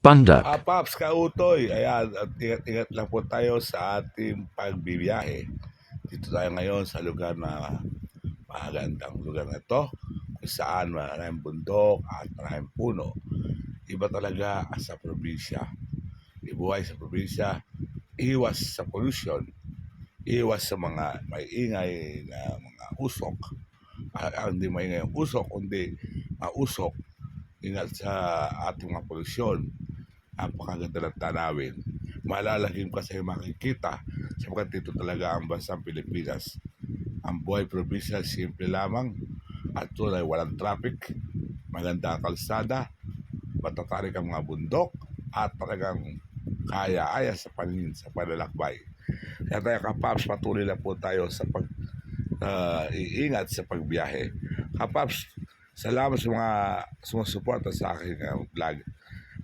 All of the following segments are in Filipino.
Panda. Paps, kautoy. Ayan, at ingat-ingat lang po tayo sa ating pagbibiyahe. Dito tayo ngayon sa lugar na magandang lugar na ito, kung saan maraming bundok at maraming puno. Iba talaga sa probinsya. Ibuhay sa probinsya, iwas sa pollution, iwas sa mga may ingay na mga usok. Hindi maingay ang usok, kundi mausok. Ingat sa ating mga polusyon. Napakaganda ng tanawin. Malalagim ka sa makikita sapagkat dito talaga ang bansang Pilipinas. Ang buhay probinsya simple lamang at tunay walang traffic, maganda ang kalsada, matatarik ang mga bundok at talagang kaya-aya sa paningin sa panlalakbay. Kaya tayo kapaps, patuloy lang po tayo sa iingat sa pagbiyahe. Kapaps, salamat sa mga sumusuporta sa aking vlog.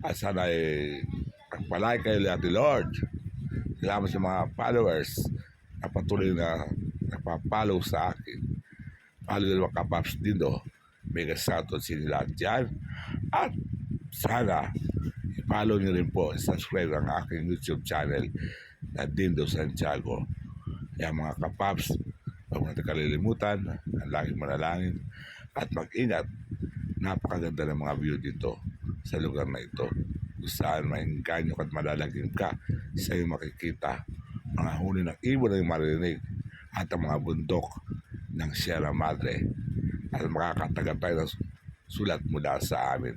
At sana ay pagpalay kayo ni Ate Lord. Salamat sa mga followers na patuloy na nagpa-follow sa akin. Follow nyo mga kapaps din do. Mega shoutout sa inyo lahat dyan. At sana i-follow nyo rin po, subscribe ang aking YouTube channel na Dindo Santiago. Kaya mga kapaps, huwag natin kalilimutan ang laging manalangin at mag-ingat. Napakaganda ng mga view dito sa lugar na ito, kung saan maingganyo at malalagim ka sa iyong makikita mga huni ng ibon na yung marinig at ang mga bundok ng Sierra Madre at makakataga tayo ng sulat mula sa amin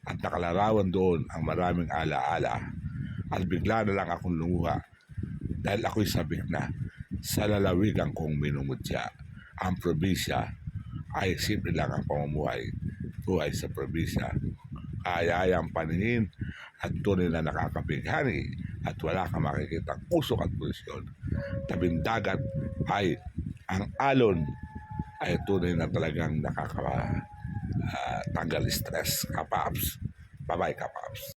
at nakalarawan doon ang maraming alaala at bigla na lang akong lumuha dahil ako'y sabik na sa lalawigan kong minumutya. Ang probinsya ay simple lang ang pamumuhay, buhay sa probinsya, kaya-ayang paningin at tunay na nakakapighani at wala kang makikita usok at polusyon. Tabing dagat ay ang alon ay tunay na talagang nakakatanggal stress. Kapaps, bye-bye kapaps.